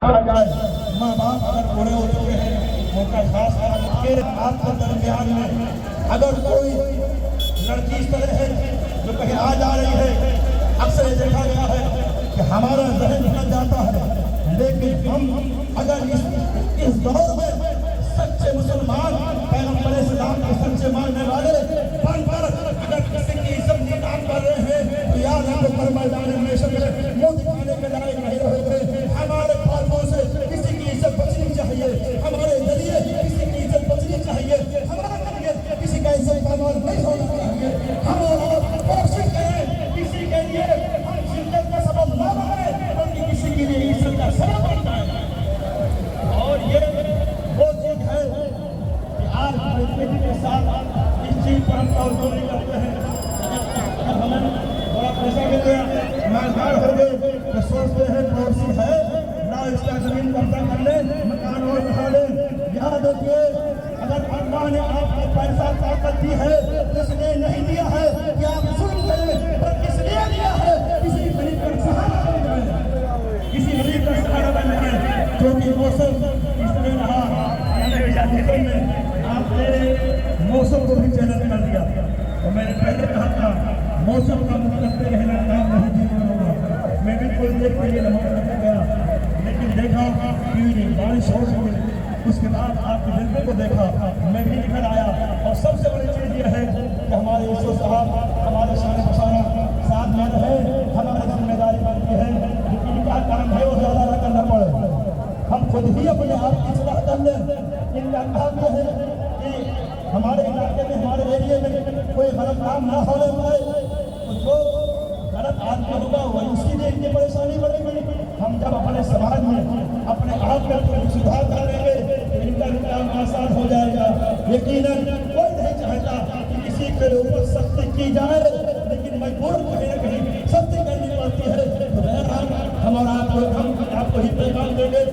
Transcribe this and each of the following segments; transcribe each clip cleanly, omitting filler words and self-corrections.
آ جائے ماں باپ اگر بوڑھے ہو چکے ہیں ان کا خاص آپ کے درمیان میں اگر کوئی لڑکی اس طرح ہے جو کہیں آ جا رہی ہے، اکثر یہ دیکھا گیا ہے کہ ہمارا ذہن بن جاتا ہے، لیکن ہم اگر اس دور میں سچے مسلمان پیغمبر اسلام کے سچے ماننے والے بن کر اگر کسی کی عزت نیلام کر رہے ہیں تو یاد ہے کہ میدان میں منہ دکھانے کے لائق نہیں رہے۔ ہمارے ہاتھوں سے کسی کی عزت بچنی چاہیے، ہمارے ذریعے کسی کی عزت بچنی چاہیے، ہمارا ذریعے کسی کا عزت پامال نہیں ہونا چاہیے۔ ہم کوشش کریں کسی کے لیے ہم شدت کا سبب نہ بنیں بلکہ کسی کے لیے عزت کا سبب بن جائے۔ اور یہ وہ چیز ہے کہ آج بیٹی کے ساتھ اس چیز پر ہم توجہ نہیں کرتے ہیں۔ جب ہمیں بڑا پیسہ مل گیا، مالدار ہو گئے تو سوچتے ہیں پڑوسی ہے نہ اس کا زمین قبضہ کر لیں، مکان اور بنا لیں۔ یاد رکھیے اگر اللہ نے آپ کو پیسہ طاقت دی ہے اس نے نہیں دیا ہے کہ آپ ظلم کریں، پر اس لیے دیا ہے کسی غریب کا سہارا بن جائے، کسی غریب کا سہارا بن جائے۔ کیونکہ موسم اس نے رہا موسم میں آپ نے موسم کو بھی چیلنج کر دیا، اور میں نے پہلے کہا تھا موسم کا متفق رہنا کام نہیں دینا ہوگا۔ میں بھی کوئی دیر کے لیے نماز پڑھنے گیا، لیکن دیکھا کہ بارش ہو رہی ہے، اس کے بعد آپ کے جلدے کو دیکھا، میں بھی نکل آیا۔ اور سب سے بڑی چیز یہ ہے کہ ہمارے یوسف صاحب ہمارے شان بشانہ ساتھ میں رہے، ہماری ذمہ داری بنتی ہے لیکن ان کا کام ہے وہ زیادہ نہ کرنا پڑے، ہم خود ہی اپنے آپ کی اصلاح کر لیں۔ ان کا کام یہ ہے کہ ہمارے علاقے میں ہمارے ایریے میں کوئی غلط کام نہ ہونے پائے، جو غلط آدمی ہوگا وہی اسی لیے ان کی پریشانی بڑھے گی۔ ہم جب اپنے سماج میں اپنے آپ میں سدھار کریں گے تو ان کا کام آسان ہو جائے گا۔ یقیناً کوئی نہیں چاہتا کہ کسی کے اوپر سختی کی جائے، لیکن مجبور کہیں نہ کہیں سختی کرنی پڑتی ہے۔ تو بہرحال ہمارا آپ کو ہی پیغام دیں گے،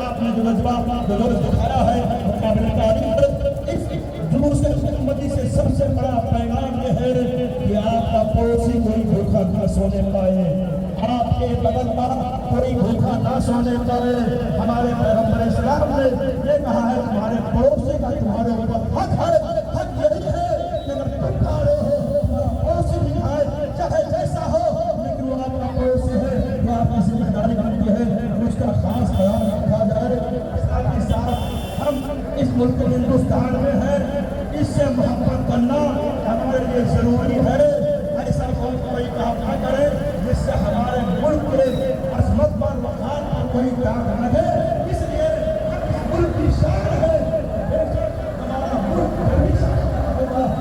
آپ نے جو جذبہ جو جوش دکھایا ہے وہ قابل تعریف ہے۔ اس جلوس حکومتی سے سب سے بڑا پیغام یہ ہے کہ آپ کا پڑوسی کوئی بھوکا نہ سونے پائے، آپ کے بغل کا کوئی بھوکا نہ سونے پائے۔ ہمارے پیغمبر اسلام نے یہ کہا ہے تمہارے پڑوسی کا تمہارے اوپر حق ہے، حق یہی ہے کہ اگر تم کھا رہے ہو تمہارا پڑوسی بھی کھائے، چاہے جیسا ہو لیکن وہ آپ کا پڑوسی ہے، وہ آپ کی ذمہ داری بنتی ہے اس کا خاص خیال رکھا جائے۔ ساتھ ہی ساتھ ہم اس ملک ہندوستان میں ہیں، اس سے محبت کرنا ہمارے لیے ضروری ہے۔ ایسا کوئی کام نہ کرے جس سے ہمارے ملک کے عظمت پر وقار پر کوئی داغ لگے۔